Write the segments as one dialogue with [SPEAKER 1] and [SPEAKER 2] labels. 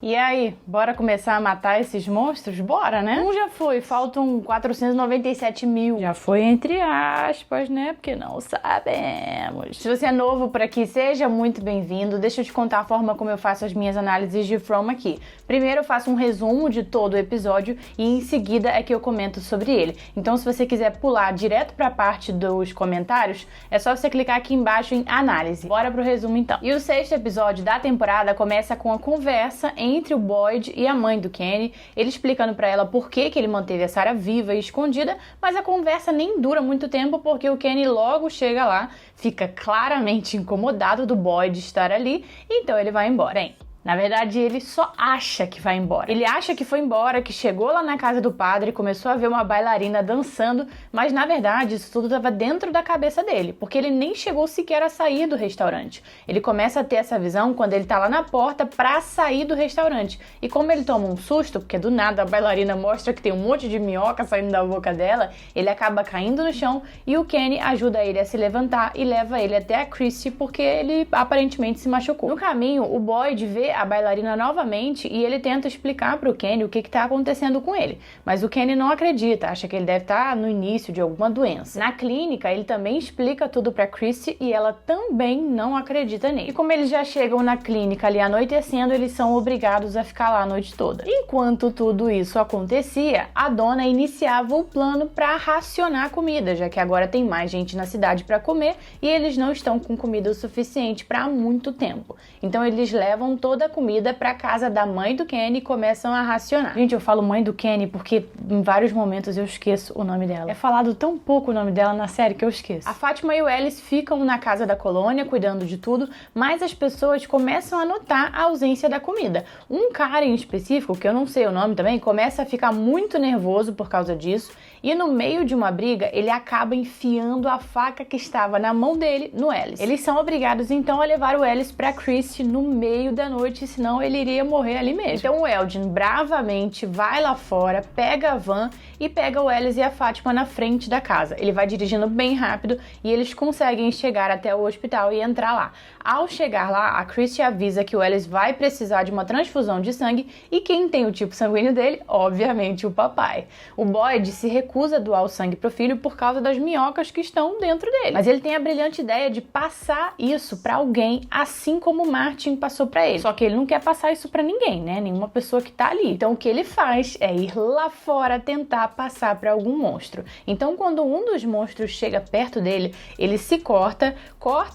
[SPEAKER 1] E aí, bora começar a matar esses monstros? Bora, né? Um já foi, faltam 497 mil. Já foi entre aspas, né? Porque não sabemos. Se você é novo por aqui, seja muito bem-vindo. Deixa eu te contar a forma como eu faço as minhas análises de From aqui. Primeiro eu faço um resumo de todo o episódio e em seguida é que eu comento sobre ele. Então se você quiser pular direto pra parte dos comentários, é só você clicar aqui embaixo em análise. Bora pro resumo então. E o sexto episódio da temporada começa com a conversa entre o Boyd e a mãe do Kenny, ele explicando pra ela por que ele manteve a Sarah viva e escondida, mas a conversa nem dura muito tempo porque o Kenny logo chega lá, fica claramente incomodado do Boyd estar ali, então ele vai embora. Bem, na verdade, ele só acha que vai embora. Ele acha que foi embora, que chegou lá na casa do padre, começou a ver uma bailarina dançando, mas na verdade isso tudo estava dentro da cabeça dele, porque ele nem chegou sequer a sair do restaurante. Ele começa a ter essa visão quando ele tá lá na porta pra sair do restaurante. E como ele toma um susto, porque do nada a bailarina mostra que tem um monte de minhoca saindo da boca dela, ele acaba caindo no chão e o Kenny ajuda ele a se levantar e leva ele até a Chrissy, porque ele aparentemente se machucou. No caminho, o Boyd vê a bailarina novamente e ele tenta explicar pro Kenny o que tá acontecendo com ele. Mas o Kenny não acredita, acha que ele deve estar no início de alguma doença. Na clínica, ele também explica tudo pra Chrissy e ela também não acredita nele. E como eles já chegam na clínica ali anoitecendo, eles são obrigados a ficar lá a noite toda. Enquanto tudo isso acontecia, a dona iniciava o plano pra racionar a comida, já que agora tem mais gente na cidade pra comer e eles não estão com comida o suficiente pra muito tempo. Então eles levam toda a comida pra casa da mãe do Kenny e começam a racionar. Gente, eu falo mãe do Kenny porque em vários momentos eu esqueço o nome dela. É falado tão pouco o nome dela na série que eu esqueço. A Fátima e o Ellis ficam na casa da colônia cuidando de tudo, mas as pessoas começam a notar a ausência da comida. Um cara em específico, que eu não sei o nome também, começa a ficar muito nervoso por causa disso e no meio de uma briga ele acaba enfiando a faca que estava na mão dele no Ellis. Eles são obrigados então a levar o Ellis pra Chrissy no meio da noite, senão ele iria morrer ali mesmo. Então o Eldin bravamente vai lá fora, pega a van e pega o Ellis e a Fátima na frente da casa. Ele vai dirigindo bem rápido e eles conseguem chegar até o hospital e entrar lá. Ao chegar lá, a Chrissy avisa que o Ellis vai precisar de uma transfusão de sangue e quem tem o tipo sanguíneo dele? Obviamente o papai. O Boyd se recusa a doar o sangue pro filho por causa das minhocas que estão dentro dele. Mas ele tem a brilhante ideia de passar isso pra alguém, assim como o Martin passou pra ele. Só que ele não quer passar isso pra ninguém, né? Nenhuma pessoa que tá ali. Então o que ele faz é ir lá fora tentar passar pra algum monstro. Então quando um dos monstros chega perto dele, ele se corta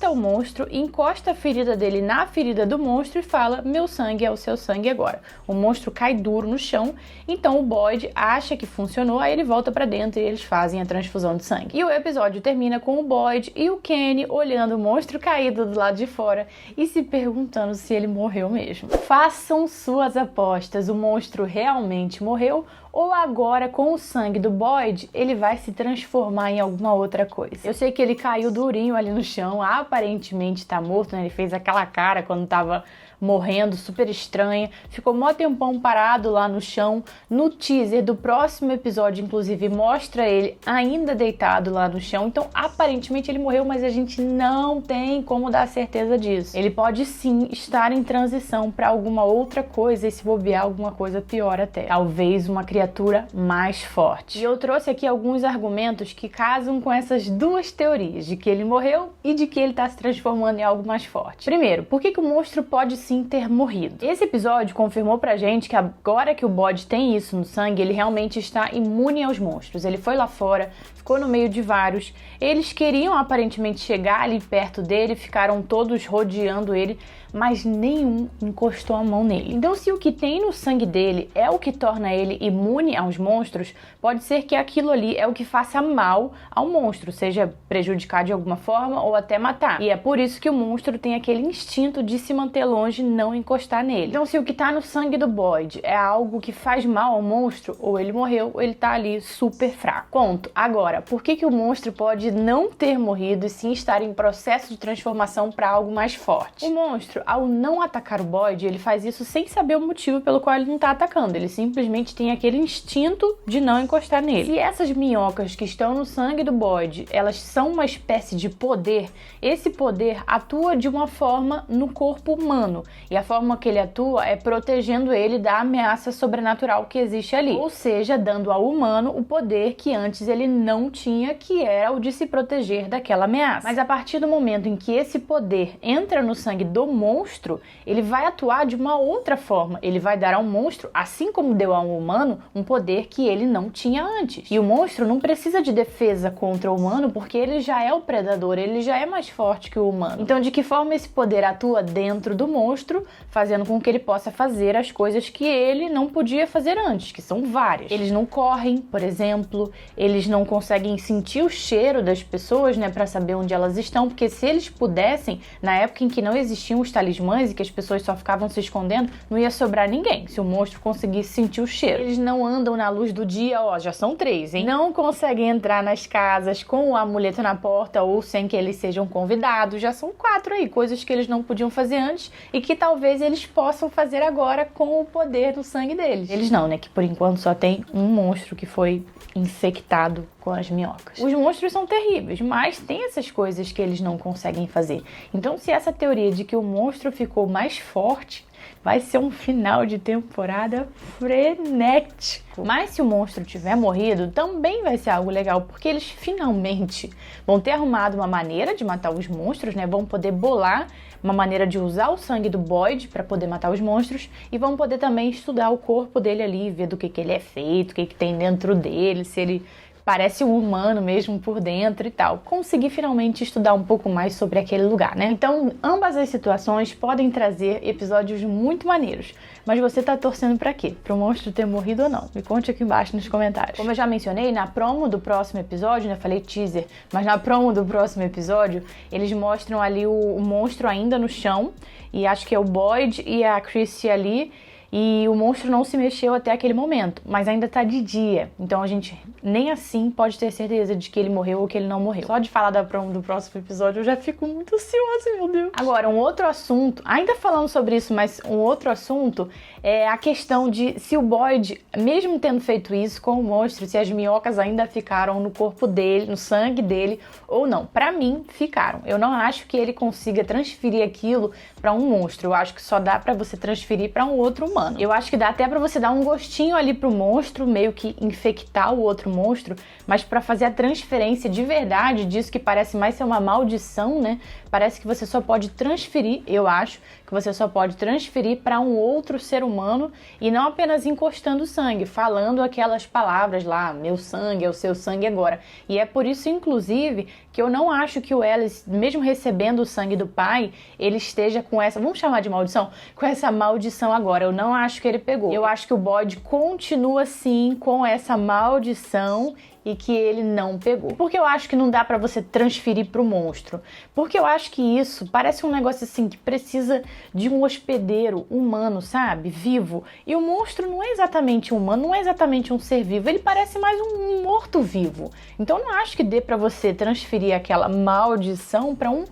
[SPEAKER 1] o monstro, encosta a ferida dele na ferida do monstro e fala: meu sangue é o seu sangue agora. O monstro cai duro no chão, então o Boyd acha que funcionou, aí ele volta pra dentro e eles fazem a transfusão de sangue. E o episódio termina com o Boyd e o Kenny olhando o monstro caído do lado de fora e se perguntando se ele morreu mesmo. Façam suas apostas, o monstro realmente morreu ou agora com o sangue do Boyd ele vai se transformar em alguma outra coisa. Eu sei que ele caiu durinho ali no chão, aparentemente tá morto, né? Ele fez aquela cara quando tava morrendo, super estranha, ficou mó tempão parado lá no chão. No teaser do próximo episódio, inclusive, mostra ele ainda deitado lá no chão, então aparentemente ele morreu, mas a gente não tem como dar certeza disso. Ele pode sim estar em transição para alguma outra coisa e se bobear alguma coisa pior até. Talvez uma criatura mais forte. E eu trouxe aqui alguns argumentos que casam com essas duas teorias, de que ele morreu e de que ele está se transformando em algo mais forte. Primeiro, por que o monstro pode sim ter morrido? Esse episódio confirmou pra gente que agora que o Boyd tem isso no sangue, ele realmente está imune aos monstros. Ele foi lá fora, ficou no meio de vários, eles queriam aparentemente chegar ali perto dele, ficaram todos rodeando ele, mas nenhum encostou a mão nele. Então se o que tem no sangue dele é o que torna ele imune aos monstros, pode ser que aquilo ali é o que faça mal ao monstro, seja prejudicar de alguma forma ou até matar. E é por isso que o monstro tem aquele instinto de se manter longe, não encostar nele. Então se o que tá no sangue do Boyd é algo que faz mal ao monstro, ou ele morreu ou ele tá ali super fraco. Ponto. Agora, por que o monstro pode não ter morrido e sim estar em processo de transformação para algo mais forte? O monstro, ao não atacar o Boyd, ele faz isso sem saber o motivo pelo qual ele não tá atacando. Ele simplesmente tem aquele instinto de não encostar nele. Se essas minhocas que estão no sangue do Boyd, elas são uma espécie de poder, esse poder atua de uma forma no corpo humano. E a forma que ele atua é protegendo ele da ameaça sobrenatural que existe ali. Ou seja, dando ao humano o poder que antes ele não tinha, que era o de se proteger daquela ameaça. Mas a partir do momento em que esse poder entra no sangue do monstro, ele vai atuar de uma outra forma. Ele vai dar ao monstro, assim como deu ao humano, um poder que ele não tinha antes. E o monstro não precisa de defesa contra o humano, porque ele já é o predador, ele já é mais forte que o humano. Então, de que forma esse poder atua dentro do monstro, fazendo com que ele possa fazer as coisas que ele não podia fazer antes, que são várias. Eles não correm, por exemplo, eles não conseguem sentir o cheiro das pessoas, né, para saber onde elas estão, porque se eles pudessem, na época em que não existiam os talismãs e que as pessoas só ficavam se escondendo, não ia sobrar ninguém, se o monstro conseguisse sentir o cheiro. Eles não andam na luz do dia, ó, já são 3, hein? Não conseguem entrar nas casas com o amuleto na porta ou sem que eles sejam convidados, já são 4 aí, coisas que eles não podiam fazer antes e que talvez eles possam fazer agora com o poder do sangue deles. Eles não, né, que por enquanto só tem um monstro que foi infectado com as minhocas. Os monstros são terríveis, mas tem essas coisas que eles não conseguem fazer. Então, se essa teoria de que o monstro ficou mais forte, vai ser um final de temporada frenético. Mas se o monstro tiver morrido, também vai ser algo legal, porque eles finalmente vão ter arrumado uma maneira de matar os monstros, né? Vão poder bolar uma maneira de usar o sangue do Boyd para poder matar os monstros e vão poder também estudar o corpo dele ali, ver do que ele é feito, o que tem dentro dele, se ele parece um humano mesmo por dentro e tal. Consegui finalmente estudar um pouco mais sobre aquele lugar, né? Então, ambas as situações podem trazer episódios muito maneiros. Mas você tá torcendo pra quê? Pro monstro ter morrido ou não? Me conte aqui embaixo nos comentários. Como eu já mencionei, na promo do próximo episódio, né? Falei teaser, mas na promo do próximo episódio, eles mostram ali o monstro ainda no chão. E acho que é o Boyd e a Chrissy ali. E o monstro não se mexeu até aquele momento, mas ainda tá de dia. Então a gente nem assim pode ter certeza de que ele morreu ou que ele não morreu. Só de falar da promo do próximo episódio eu já fico muito ansiosa, meu Deus. Agora, um outro assunto, ainda falando sobre isso, mas um outro assunto é a questão de se o Boyd, mesmo tendo feito isso com o monstro, se as minhocas ainda ficaram no corpo dele, no sangue dele ou não. Pra mim, ficaram. Eu não acho que ele consiga transferir aquilo pra um monstro. Eu acho que só dá pra você transferir pra um outro humano. Eu acho que dá até pra você dar um gostinho ali pro monstro, meio que infectar o outro monstro, mas pra fazer a transferência de verdade disso, que parece mais ser uma maldição, né? Parece que você só pode transferir, eu acho, que você só pode transferir pra um outro ser humano e não apenas encostando sangue, falando aquelas palavras lá, meu sangue é o seu sangue agora. E é por isso, inclusive, que eu não acho que o Ellis, mesmo recebendo o sangue do pai, ele esteja com essa, vamos chamar de maldição? Com essa maldição agora. Eu não acho que ele pegou. Eu acho que o Boyd continua sim com essa maldição e que ele não pegou. Porque eu acho que não dá pra você transferir pro monstro. Porque eu acho que isso parece um negócio assim que precisa de um hospedeiro humano, sabe? Vivo. E o monstro não é exatamente humano, não é exatamente um ser vivo. Ele parece mais um morto-vivo. Então eu não acho que dê pra você transferir aquela maldição pra um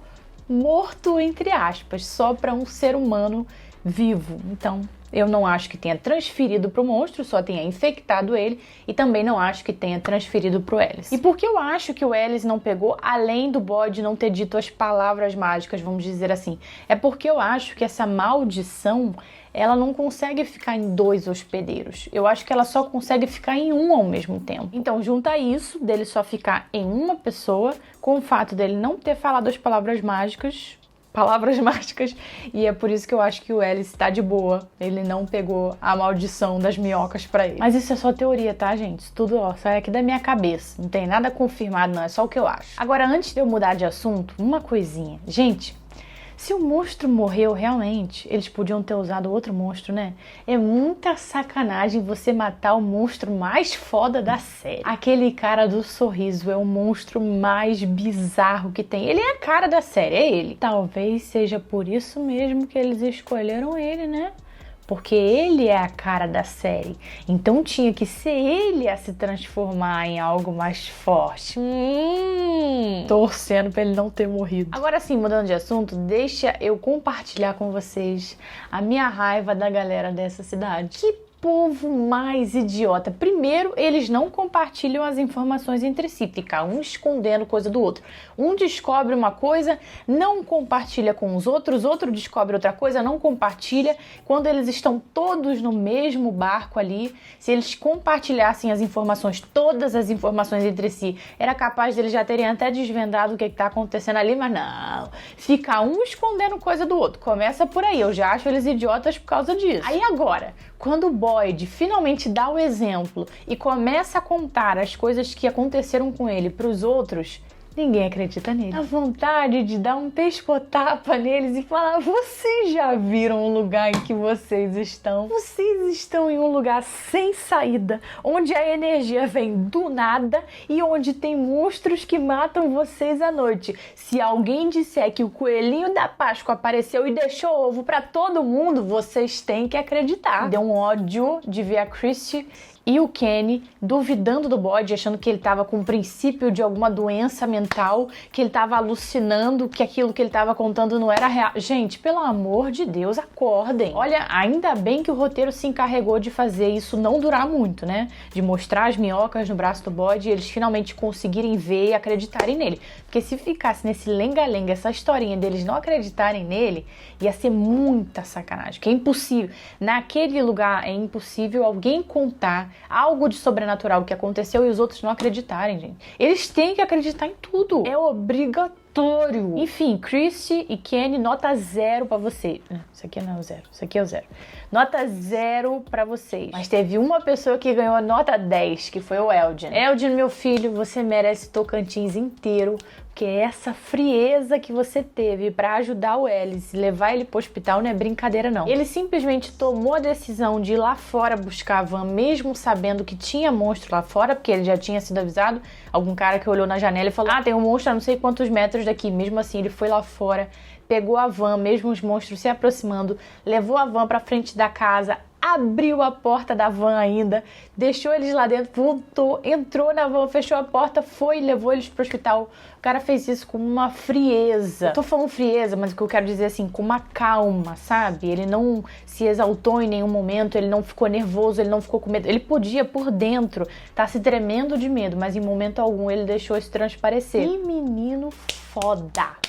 [SPEAKER 1] morto, entre aspas, só pra um ser humano vivo. Então, eu não acho que tenha transferido pro monstro, só tenha infectado ele, e também não acho que tenha transferido pro Ellis. E por que eu acho que o Ellis não pegou, além do Boyd não ter dito as palavras mágicas, vamos dizer assim? É porque eu acho que essa maldição, ela não consegue ficar em 2 hospedeiros. Eu acho que ela só consegue ficar em um ao mesmo tempo. Então, junta isso, dele só ficar em uma pessoa, com o fato dele não ter falado as palavras mágicas, e é por isso que eu acho que o Ellis tá de boa. Ele não pegou a maldição das minhocas pra ele. Mas isso é só teoria, tá, gente? Isso tudo, ó, sai aqui da minha cabeça. Não tem nada confirmado, não. É só o que eu acho. Agora, antes de eu mudar de assunto, uma coisinha. Gente, se o monstro morreu realmente, eles podiam ter usado outro monstro, né? É muita sacanagem você matar o monstro mais foda da série. Aquele cara do sorriso é o monstro mais bizarro que tem. Ele é a cara da série, é ele. Talvez seja por isso mesmo que eles escolheram ele, né? porque ele é a cara da série. Então tinha que ser ele a se transformar em algo mais forte. Torcendo pra ele não ter morrido. Agora sim, mudando de assunto, deixa eu compartilhar com vocês a minha raiva da galera dessa cidade. Que povo mais idiota. Primeiro, eles não compartilham as informações entre si, fica um escondendo coisa do outro. Um descobre uma coisa, não compartilha com os outros, outro descobre outra coisa, não compartilha. Quando eles estão todos no mesmo barco ali, se eles compartilhassem as informações, todas as informações entre si, era capaz deles já terem até desvendado o que está acontecendo ali, mas não. Fica um escondendo coisa do outro. Começa por aí, eu já acho eles idiotas por causa disso. Aí agora, quando o Boyd finalmente dá o exemplo e começa a contar as coisas que aconteceram com ele para os outros, ninguém acredita nele. A vontade de dar um pescotapa neles e falar: vocês já viram o lugar em que vocês estão? Vocês estão em um lugar sem saída, onde a energia vem do nada e onde tem monstros que matam vocês à noite. Se alguém disser que o coelhinho da Páscoa apareceu e deixou ovo para todo mundo, vocês têm que acreditar. Deu um ódio de ver a Christie e o Kenny duvidando do Boyd, achando que ele estava com o princípio de alguma doença mental, que ele estava alucinando, que aquilo que ele estava contando não era real. Gente, pelo amor de Deus, acordem. Olha, ainda bem que o roteiro se encarregou de fazer isso não durar muito, né? De mostrar as minhocas no braço do Boyd e eles finalmente conseguirem ver e acreditarem nele. Porque se ficasse nesse lenga-lenga, essa historinha deles não acreditarem nele, ia ser muita sacanagem, que é impossível. Naquele lugar é impossível alguém contar algo de sobrenatural que aconteceu e os outros não acreditarem, gente. Eles têm que acreditar em tudo. É obrigatório. Enfim, Christie e Kenny, nota 0 pra vocês. Isso aqui não é o 0, isso aqui é o 0. Nota 0 pra vocês. Mas teve uma pessoa que ganhou a nota 10, que foi o Elgin. Elgin, meu filho, você merece Tocantins inteiro, porque essa frieza que você teve pra ajudar o Ellis e levar ele pro hospital não é brincadeira, não. Ele simplesmente tomou a decisão de ir lá fora buscar a van, mesmo sabendo que tinha monstro lá fora, porque ele já tinha sido avisado. Algum cara que olhou na janela e falou: tem um monstro a não sei quantos metros daqui. Mesmo assim, ele foi lá fora, pegou a van, mesmo os monstros se aproximando, levou a van pra frente da casa, abriu a porta da van ainda, deixou eles lá dentro, voltou, entrou na van, fechou a porta, foi e levou eles pro hospital. O cara fez isso com uma frieza. Eu tô falando frieza, mas o que eu quero dizer assim, com uma calma, sabe? Ele não se exaltou em nenhum momento, ele não ficou nervoso, ele não ficou com medo. Ele podia, por dentro, tá se tremendo de medo, mas em momento algum ele deixou isso transparecer. Que menino foda!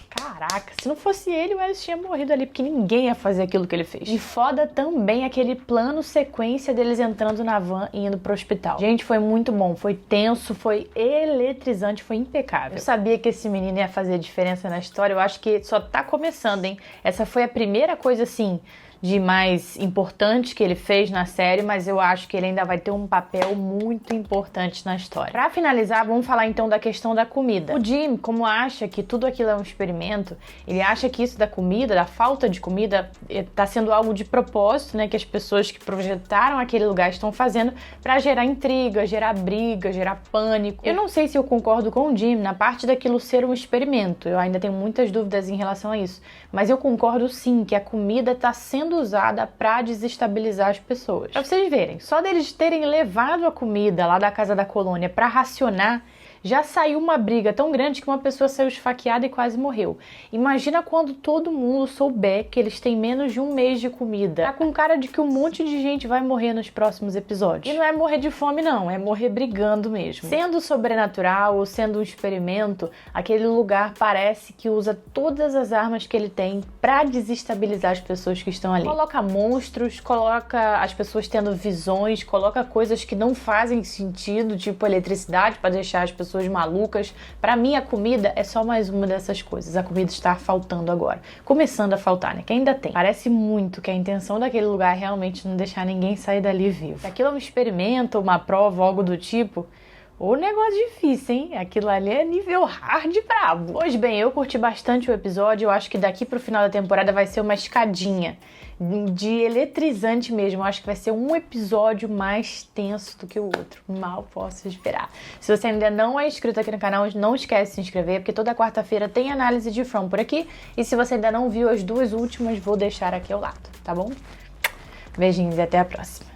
[SPEAKER 1] Caraca, se não fosse ele, o Ellis tinha morrido ali, porque ninguém ia fazer aquilo que ele fez. E foda também aquele plano sequência deles entrando na van e indo pro hospital. Gente, foi muito bom, foi tenso, foi eletrizante, foi impecável. Eu sabia que esse menino ia fazer diferença na história, eu acho que só tá começando, hein? Essa foi a primeira coisa, assim, de mais importante que ele fez na série, mas eu acho que ele ainda vai ter um papel muito importante na história. Pra finalizar, vamos falar então da questão da comida. O Jim, como acha que tudo aquilo é um experimento, ele acha que isso da comida, da falta de comida, tá sendo algo de propósito, né, que as pessoas que projetaram aquele lugar estão fazendo pra gerar intriga, gerar briga, gerar pânico. Eu não sei se eu concordo com o Jim na parte daquilo ser um experimento, eu ainda tenho muitas dúvidas em relação a isso, mas eu concordo sim que a comida tá sendo usada para desestabilizar as pessoas. Pra vocês verem, só deles terem levado a comida lá da casa da colônia para racionar, já saiu uma briga tão grande que uma pessoa saiu esfaqueada e quase morreu. Imagina quando todo mundo souber que eles têm menos de um mês de comida. Tá com cara de que um monte de gente vai morrer nos próximos episódios. E não é morrer de fome não, é morrer brigando mesmo. Sendo sobrenatural ou sendo um experimento, aquele lugar parece que usa todas as armas que ele tem pra desestabilizar as pessoas que estão ali. Coloca monstros, coloca as pessoas tendo visões, coloca coisas que não fazem sentido, tipo eletricidade, pra deixar as pessoas malucas. Pra mim, a comida é só mais uma dessas coisas. A comida está faltando agora. Começando a faltar, né? Que ainda tem. Parece muito que a intenção daquele lugar é realmente não deixar ninguém sair dali vivo. Se aquilo é um experimento, uma prova, algo do tipo, o negócio difícil, hein? Aquilo ali é nível hard brabo. Pois bem, eu curti bastante o episódio. Eu acho que daqui pro final da temporada vai ser uma escadinha de eletrizante mesmo. Eu acho que vai ser um episódio mais tenso do que o outro. Mal posso esperar. Se você ainda não é inscrito aqui no canal, não esquece de se inscrever, porque toda quarta-feira tem análise de From por aqui. E se você ainda não viu as duas últimas, vou deixar aqui ao lado, tá bom? Beijinhos e até a próxima.